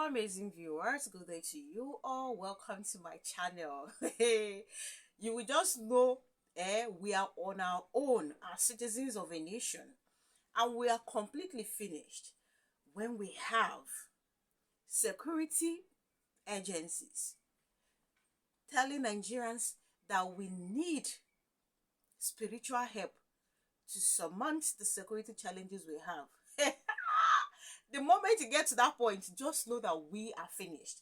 Amazing viewers, good day to you all. Welcome to my channel. You will just know we are on our own as citizens of a nation, and we are completely finished when we have security agencies telling Nigerians that we need spiritual help to surmount the security challenges we have. The moment you get to that point, just know that we are finished.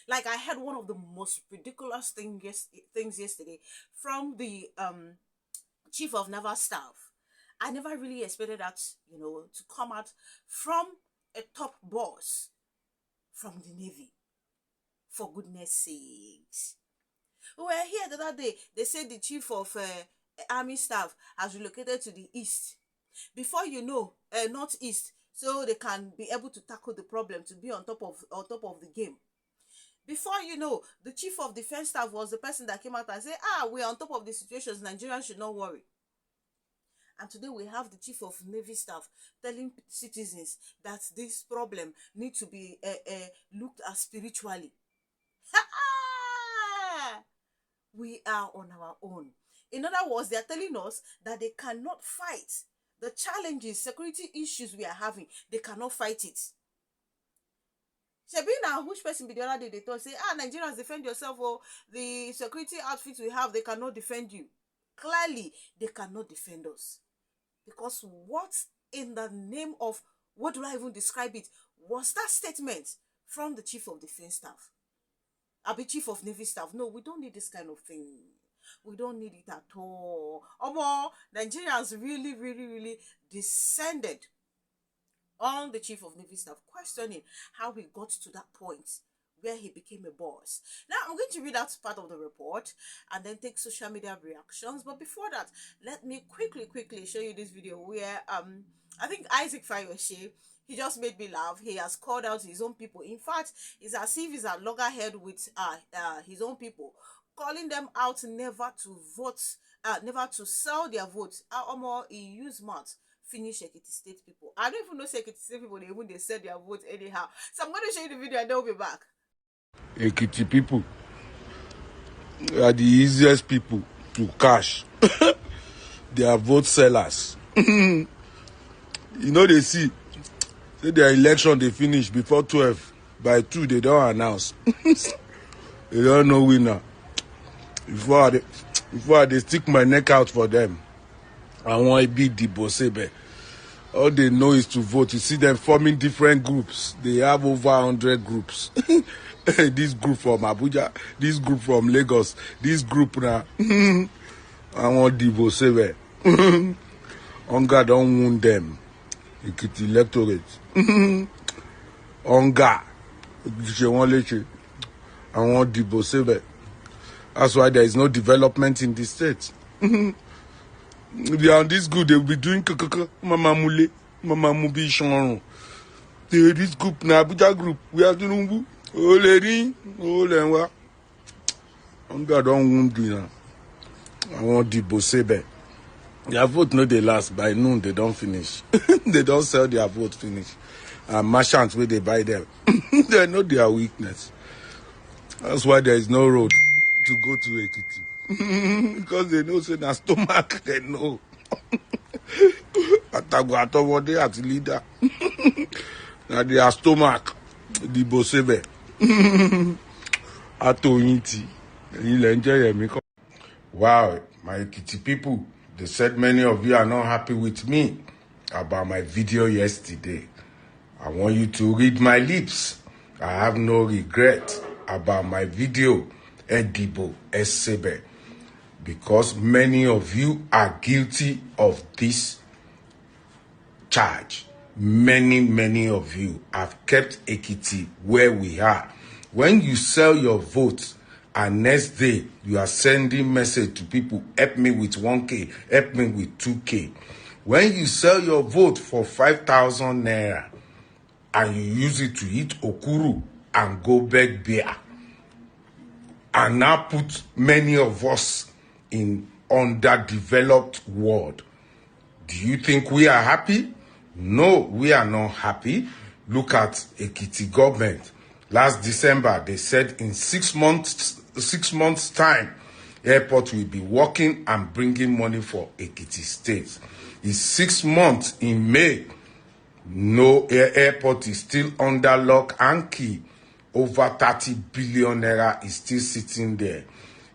Like, I had one of the most ridiculous things yesterday from the chief of naval staff. I never really expected that, to come out from a top boss from the Navy. For goodness sakes. We were here the other day. They said the chief of army staff has relocated to the east. Before you know, northeast, so they can be able to tackle the problem, to be on top of the game. Before you know, the chief of defense staff was the person that came out and said, we're on top of the situations, Nigerians should not worry. And today we have the chief of navy staff telling citizens that this problem needs to be looked at spiritually. We are on our own. In other words, they are telling us that they cannot fight the challenges, security issues we are having. They cannot fight it. Sabina, which person be the other day they thought say, Nigerians, defend yourself, or the security outfits we have, they cannot defend you. Clearly, they cannot defend us. Because what in the name of, what do I even describe it, was that statement from the chief of defense staff? I'll be chief of navy staff. No, we don't need this kind of thing. We don't need it at all. Nigerians really descended on the chief of navy staff, questioning how he got to that point where he became a boss. Now, I'm going to read out part of the report and then take social media reactions. But before that, let me quickly show you this video where I think Isaac Fayoshe, he just made me laugh. He has called out his own people. In fact, it's as if he's a loggerhead with his own people, calling them out never to vote, never to sell their votes. He used mouth finish Ekiti State people. I don't even know Ekiti State people, they sell their votes anyhow. So I'm going to show you the video and then we'll be back. Ekiti people are the easiest people to cash. They are vote sellers. They see, say their election they finish before 12. By 2, they don't announce. They don't know winner. Before they stick my neck out for them, I want to be the Bosebe. All they know is to vote. You see them forming different groups. They have over 100 groups. This group from Abuja, this group from Lagos, this group now. I want the Bosebe. Hunger don't wound them. Ekiti electorate. Hunger. I want the Bosebe. That's why there is no development in the state. If they are this good, they will be doing Mama Mule, Mama Mubi Shonron. This group, Abuja group, we are doing Oleri, Olenwa. Hunger don't wound dinner. I want the Bosebe. Their vote no they last. By noon, they don't finish. They don't sell their vote finish. And merchants where they buy them. They know their weakness. That's why there is no road to go to Ekiti. Because they know say na stomach, they know. Atagwatowode at leader. Na their stomach, the Bosebe. Atoyinti. Wow, my Ekiti people, they said many of you are not happy with me about my video yesterday. I want you to read my lips. I have no regret about my video, Edibo Esebe, because many of you are guilty of this charge. Many of you have kept Ekiti where we are. When you sell your vote, and next day you are sending message to people, help me with 1K, help me with 2K. When you sell your vote for 5,000 naira, and you use it to eat okuru and go beg beer, and now put many of us in underdeveloped world, do you think we are happy? No, we are not happy. Look at Ekiti government. Last December, they said in 6 months time, airport will be working and bringing money for Ekiti State. It's 6 months in May. No airport is still under lock and key. Over 30 billion naira is still sitting there.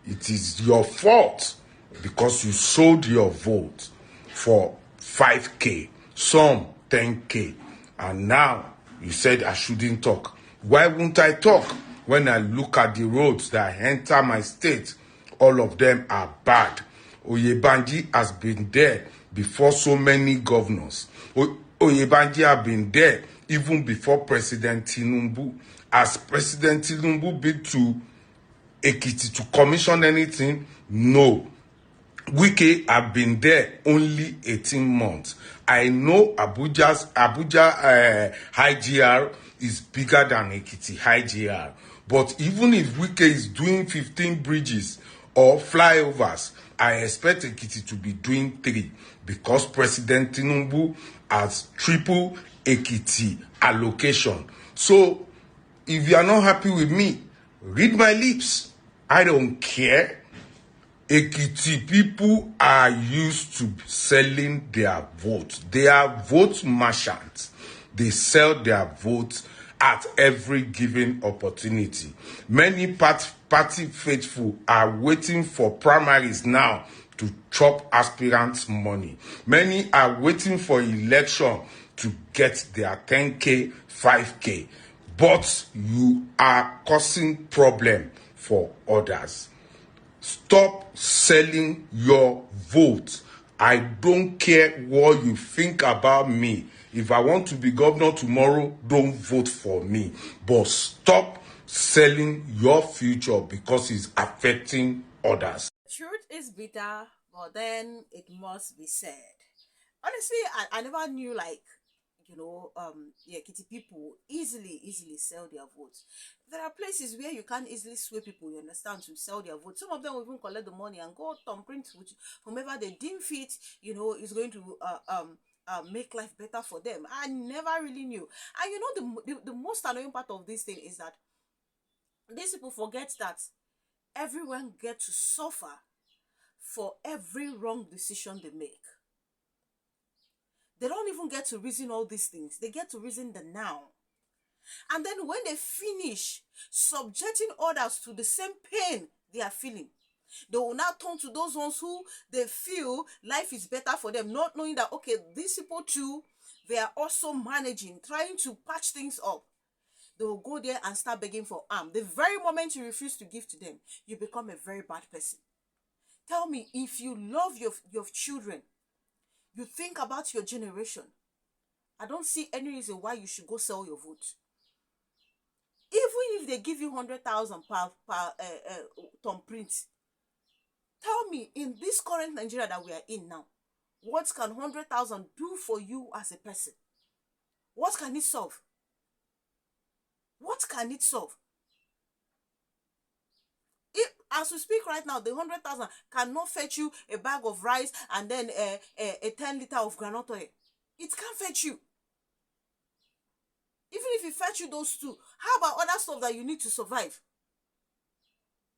It is your fault because you sold your vote for 5K, some 10K. And now you said I shouldn't talk. Why won't I talk? When I look at the roads that enter my state, all of them are bad. Oyebanji has been there before so many governors. Oyebanji have been there even before President Tinubu. Has President Tinubu been to Ekiti to commission anything? No. Wike have been there only 18 months. I know Abuja high GR is bigger than Ekiti high GR. But even if Wike is doing 15 bridges or flyovers, I expect Ekiti to be doing 3 because President Tinubu has triple Ekiti allocation. So if you are not happy with me, read my lips. I don't care. Ekiti people are used to selling their votes. They are vote merchants. They sell their votes at every given opportunity. Many party faithful are waiting for primaries now to chop aspirants' money. Many are waiting for election to get their 10K, 5K. But you are causing problem for others. Stop selling your vote. I don't care what you think about me. If I want to be governor tomorrow, don't vote for me. But stop selling your future because it's affecting others. Truth is bitter, but then it must be said. Honestly, I never knew Kitty people easily sell their votes. There are places where you can't easily sway people, you understand, to sell their votes. Some of them will even collect the money and go thumbprint with whomever they deem fit, is going to make life better for them. I never really knew. And the most annoying part of this thing is that these people forget that everyone gets to suffer for every wrong decision they make. They don't even get to reason all these things. They get to reason the now. And then when they finish subjecting others to the same pain they are feeling, they will now turn to those ones who they feel life is better for them, not knowing that, okay, these people too, they are also managing, trying to patch things up. They will go there and start begging for arm. The very moment you refuse to give to them, you become a very bad person. Tell me, if you love your children, you think about your generation, I don't see any reason why you should go sell your vote. Even if they give you 100,000 per thumbprint, tell me, in this current Nigeria that we are in now, what can 100,000 do for you as a person? What can it solve? What can it solve? As we speak right now, the 100,000 cannot fetch you a bag of rice and then a 10 liter of groundnut oil. It can't fetch you. Even if it fetch you those two, how about other stuff that you need to survive?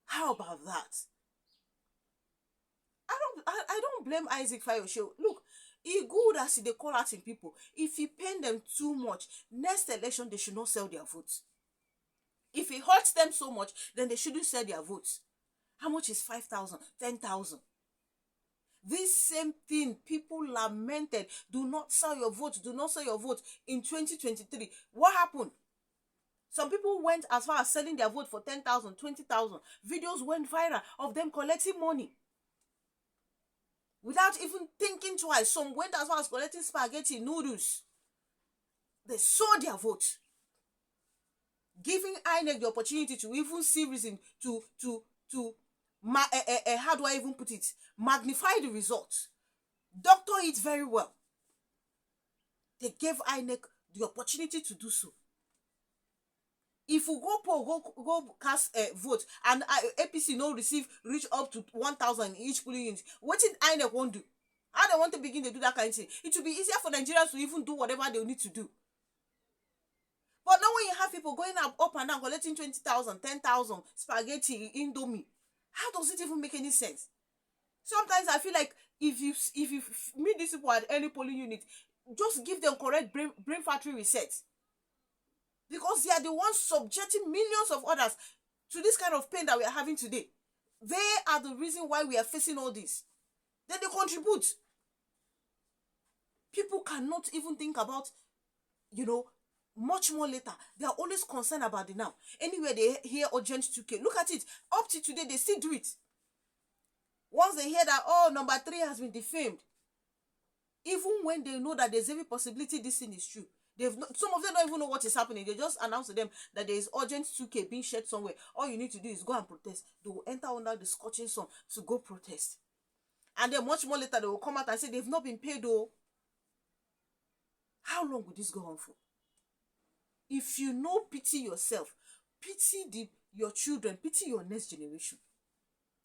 How about that? I don't blame Isaac Fayoshe. Look, he good as they call out in people. If he pain them too much, next election they should not sell their votes. If it hurts them so much, then they shouldn't sell their votes. How much is 5,000, 10,000? This same thing people lamented. Do not sell your vote. Do not sell your vote in 2023. What happened? Some people went as far as selling their vote for 10,000, 20,000. Videos went viral of them collecting money without even thinking twice. Some went as far as collecting spaghetti, noodles. They sold their vote, giving INEC the opportunity to even see reason to how do I even put it? Magnify the results. Doctor it very well. They gave INEC the opportunity to do so. If you go cast a vote and APC no reach up to 1,000 in each polling unit, what did INEC won't do? How they want to begin to do that kind of thing? It will be easier for Nigerians to even do whatever they need to do. But now when you have people going up and down collecting 20,000, 10,000, spaghetti, indomie. How does it even make any sense? Sometimes I feel like if you meet these people at any polling unit, just give them correct brain factory reset, because they are the ones subjecting millions of others to this kind of pain that we are having today. They are the reason why we are facing all this. Then they contribute. People cannot even think about, much more later. They are always concerned about the now. Anywhere they hear urgent 2K, look at it. Up to today, they still do it. Once they hear that, oh, number 3 has been defamed, even when they know that there's every possibility this thing is true, some of them don't even know what is happening. They just announce to them that there is urgent 2K being shared somewhere. All you need to do is go and protest. They will enter under the scorching sun to go protest. And then much more later, they will come out and say they've not been paid. Oh, how long will this go on for? If you know, pity yourself, pity your children, pity your next generation.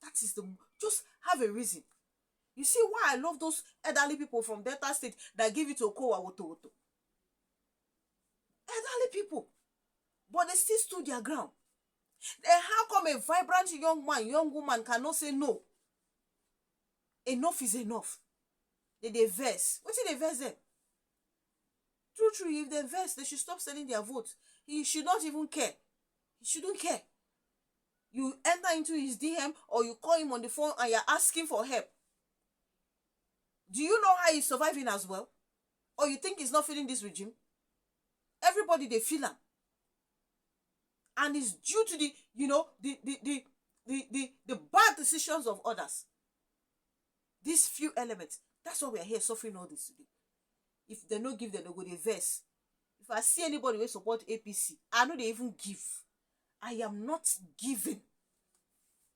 That is just have a reason. You see why I love those elderly people from Delta State that give it to Okowa Woto. Elderly people, but they still stood their ground. Then how come a vibrant young woman cannot say no? Enough is enough. They verse. What did they verse them? True, if they verse, they should stop selling their votes. He should not even care. He shouldn't care. You enter into his DM or you call him on the phone and you're asking for help. Do you know how he's surviving as well? Or you think he's not feeling this regime? Everybody, they feel him. And it's due to the bad decisions of others. These few elements. That's why we are here suffering all this today. If they don't give them, they go to verse. If I see anybody who support APC, I know they even give. I am not giving.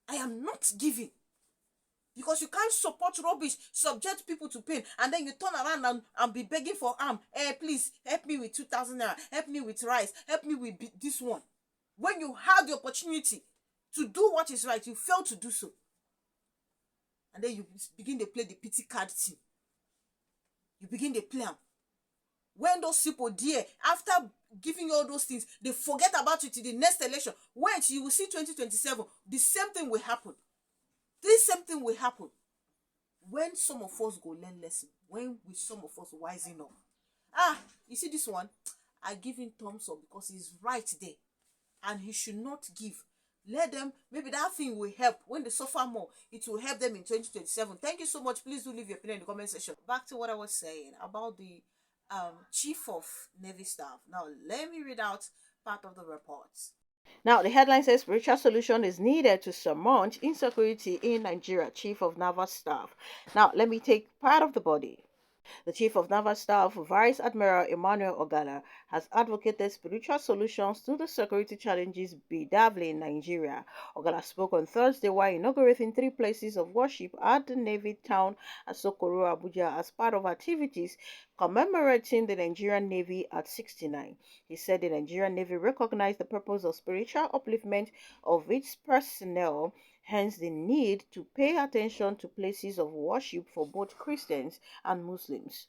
I am not giving. Because you can't support rubbish, subject people to pain, and then you turn around and be begging for arm. Hey, please, help me with 2,000 naira. Help me with rice. Help me with this one. When you have the opportunity to do what is right, you fail to do so. And then you begin to play the pity card team. You begin to play them. When those people there, after giving you all those things, they forget about it in the next election. Wait, you will see 2027. The same thing will happen. This same thing will happen. When some of us go learn lesson, when some of us wising up. You see this one? I give him thumbs up because he's right there. And he should not give. Let them, maybe that thing will help. When they suffer more, it will help them in 2027. Thank you so much. Please do leave your opinion in the comment section. Back to what I was saying about the Chief of Navy Staff. Now, let me read out part of the report. Now, the headline says spiritual solution is needed to surmount insecurity in Nigeria, Chief of Naval Staff. Now, let me take part of the body. The Chief of Naval Staff, Vice Admiral Emmanuel Ogala, has advocated spiritual solutions to the security challenges bedeviling Nigeria. Ogala spoke on Thursday while inaugurating 3 places of worship at the Navy town at Sokoro, Abuja, as part of activities commemorating the Nigerian Navy at 69. He said the Nigerian Navy recognized the purpose of spiritual upliftment of its personnel, hence the need to pay attention to places of worship for both Christians and Muslims.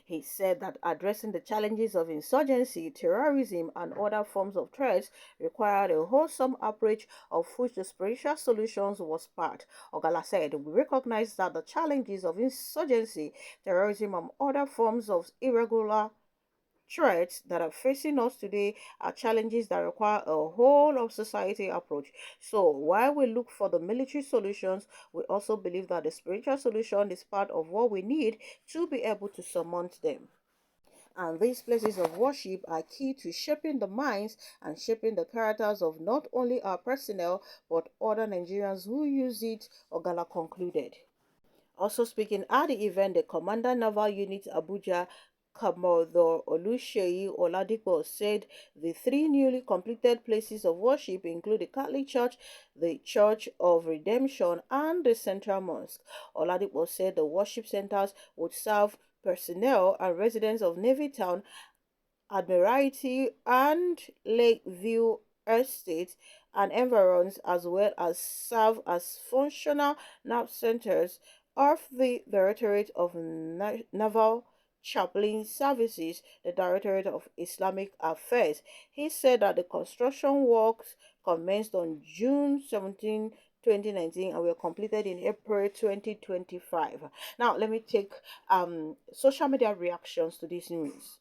He said that addressing the challenges of insurgency, terrorism, and other forms of threats required a wholesome approach of which the spiritual solutions was part. Ogala said, we recognize that the challenges of insurgency, terrorism, and other forms of irregular threats that are facing us today are challenges that require a whole of society approach. So while we look for the military solutions, we also believe that the spiritual solution is part of what we need to be able to surmount them. And these places of worship are key to shaping the minds and shaping the characters of not only our personnel but other Nigerians who use it, Ogala concluded. Also speaking at the event, the Commander Naval Unit Abuja, Commodore Oluseyi Oladipo, said the 3 newly completed places of worship include the Catholic Church, the Church of Redemption, and the Central Mosque. Oladipo said the worship centers would serve personnel and residents of Navy Town, Admiralty, and Lakeview Estate and environs, as well as serve as functional nav centers of the Directorate of Naval Chaplain Services, the Directorate of Islamic Affairs. He said that the construction works commenced on June 17, 2019 and were completed in April 2025. Now, let me take social media reactions to this news.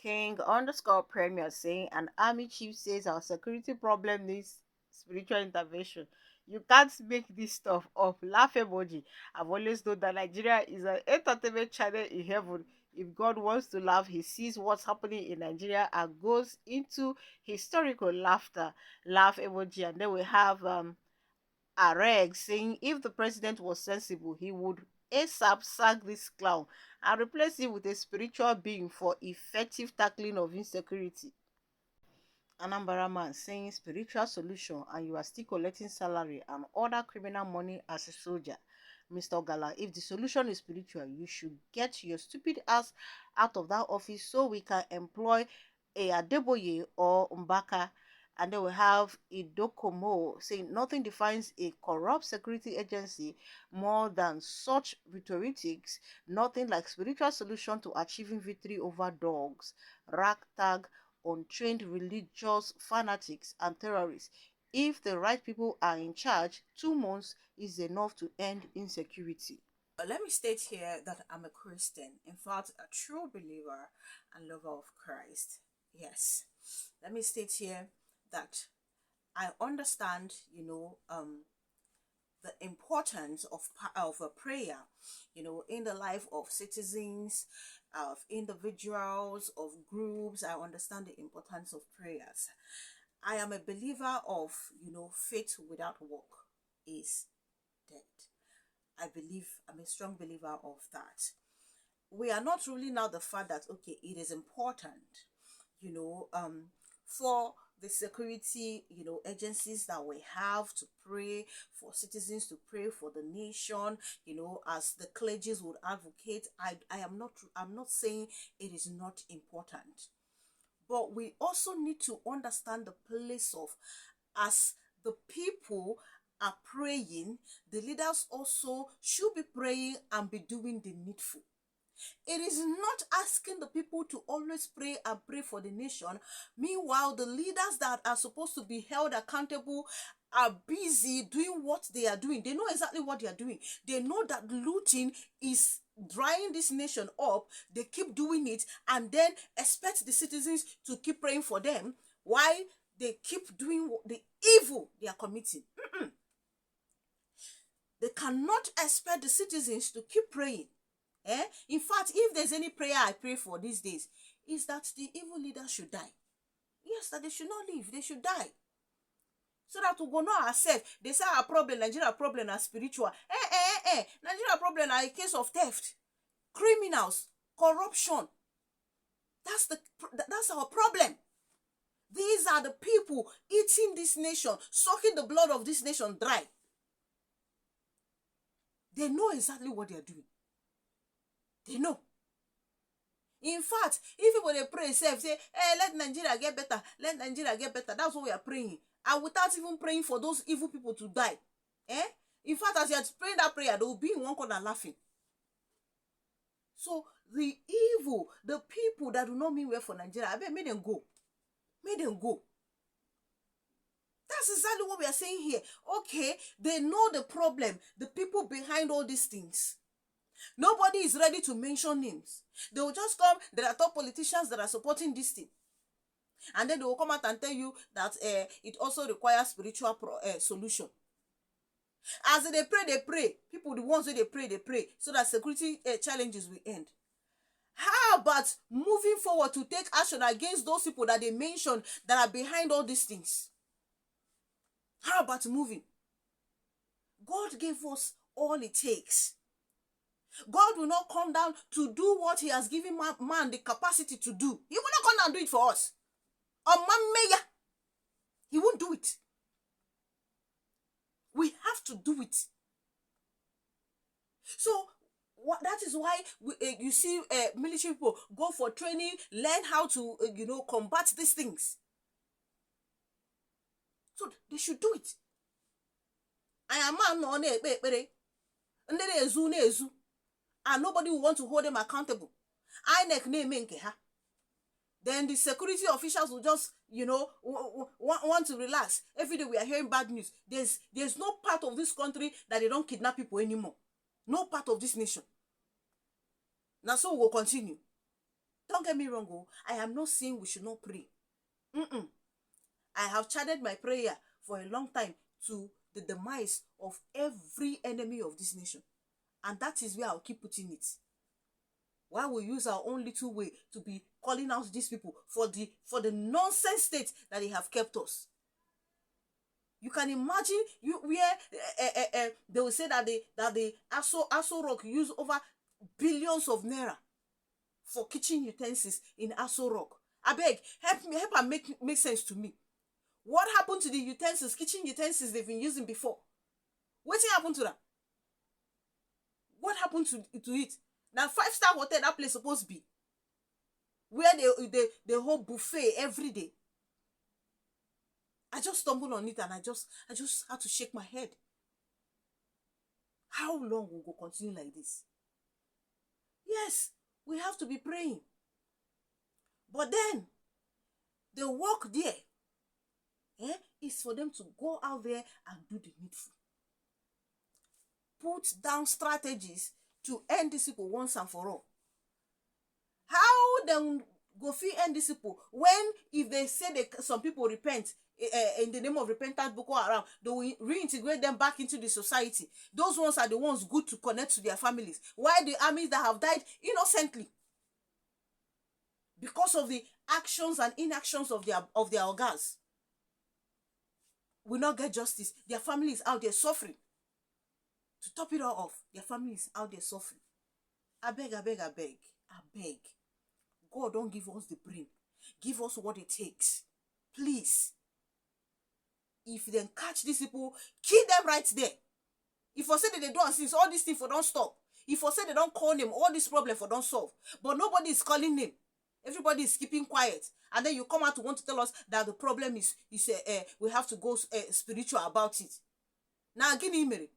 King underscore Premier saying an army chief says our security problem needs spiritual intervention. You can't make this stuff up. Laugh emoji. I've always known that Nigeria is an entertainment channel in heaven. If God wants to laugh, he sees what's happening in Nigeria and goes into historical laughter. Laugh emoji. And then we have Areg saying if the president was sensible, he would ASAP sack this clown and replace him with a spiritual being for effective tackling of insecurity. Anambra man saying spiritual solution and you are still collecting salary and other criminal money as a soldier. Mr. Gala, if the solution is spiritual, you should get your stupid ass out of that office so we can employ a Adeboye or Mbaka. And then we have Idokomo saying nothing defines a corrupt security agency more than such rhetorics, nothing like spiritual solution to achieving victory over dogs, ragtag, untrained religious fanatics and terrorists. If the right people are in charge, 2 months is enough to end insecurity. Let me state here that I'm a Christian, in fact, a true believer and lover of Christ. Yes. Let me state here that I understand, the importance of a prayer, in the life of citizens, of individuals, of groups. I understand the importance of prayers. I am a believer of, faith without work is dead. I'm a strong believer of that. We are not ruling out the fact that, okay, it is important, you know, for the security, agencies that we have to pray, for citizens to pray for the nation, as the clergies would advocate. I'm not saying it is not important, but we also need to understand the place of, as the people are praying, the leaders also should be praying and be doing the needful. It is not asking the people to always pray and pray for the nation. Meanwhile, the leaders that are supposed to be held accountable are busy doing what they are doing. They know exactly what they are doing. They know that looting is drying this nation up. They keep doing it and then expect the citizens to keep praying for them. Why? They keep doing the evil they are committing. They cannot expect the citizens to keep praying. In fact, if there's any prayer I pray for these days, is that the evil leaders should die. Yes, that they should not live, they should die. So that we go know ourselves. They say our problem, Nigeria problem are spiritual. Nigeria problem are a case of theft, criminals, corruption. That's our problem. These are the people eating this nation, sucking the blood of this nation dry. They know exactly what they are doing. They know. In fact, if people they pray self, say, hey, let Nigeria get better, let Nigeria get better. That's what we are praying. And without even praying for those evil people to die. In fact, as you are praying that prayer, they will be in one corner laughing. So the evil, the people that do not mean well for Nigeria, I bet make them go. Make them go. That's exactly what we are saying here. Okay, they know the problem, the people behind all these things. Nobody is ready to mention names. They will just come, there are top politicians that are supporting this thing. And then they will come out and tell you that it also requires spiritual solution. As they pray. People, the ones who they pray, so that security challenges will end. How about moving forward to take action against those people that they mentioned that are behind all these things? How about moving? God gave us all it takes. God will not come down to do what he has given man the capacity to do. He will not come down and do it for us. He won't do it. We have to do it. So that is why you see military people go for training, learn how to combat these things. So they should do it. I am man no na-ekpe ekpere. Ndị na-ezu na-ezu. and nobody will want to hold them accountable. INEC name nke ha. Then the security officials will just, want to relax. Every day we are hearing bad news. There's no part of this country that they don't kidnap people anymore. No part of this nation. Now so we'll continue. Don't get me wrong, I am not saying we should not pray. I have channeled my prayer for a long time to the demise of every enemy of this nation. And that is where I'll keep putting it. Why we use our own little way to be calling out these people for the nonsense state that they have kept us. You can imagine where they will say that the Aso Rock use over billions of naira for kitchen utensils in Aso Rock. I beg, help and make sense to me. What happened to the utensils, kitchen utensils they've been using before? What happened to them? What happened to it? Now 5-star hotel that place supposed to be, where they hold buffet every day. I just stumbled on it and I just had to shake my head. How long will we continue like this? Yes, we have to be praying. But then the work there is for them to go out there and do the needful. Put down strategies to end this people once and for all. How them go fit end this people when, if they say some people repent in the name of repentance, Boko Haram, they will reintegrate them back into the society. Those ones are the ones good to connect to their families. Why the armies that have died innocently because of the actions and inactions of their organs will not get justice? Their families out there suffering. To top it all off, their families out there suffering. I beg. God, don't give us the brain. Give us what it takes. Please. If they catch these people, kill them right there. If I say that they don't since all these things for don't stop. If I say they don't call them, all these problems for don't solve. But nobody is calling them. Everybody is keeping quiet. And then you come out to want to tell us that the problem is we have to go spiritual about it. Now, again,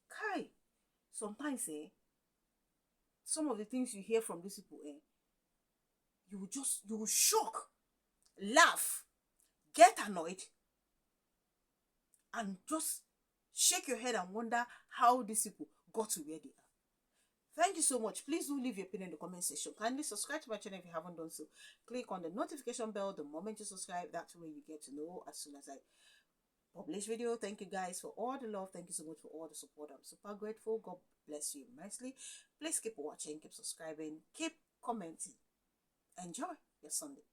Kai, sometimes some of the things you hear from these people, you will shock, laugh, get annoyed, and just shake your head and wonder how these people got to where they are. Thank you so much. Please do leave your opinion in the comment section. Kindly subscribe to my channel if you haven't done so. Click on the notification bell the moment you subscribe. That way you get to know as soon as I publish video. Thank you guys for all the love. Thank you so much for all the support. I'm super grateful. God bless you immensely. Please keep watching, keep subscribing, keep commenting. Enjoy your Sunday.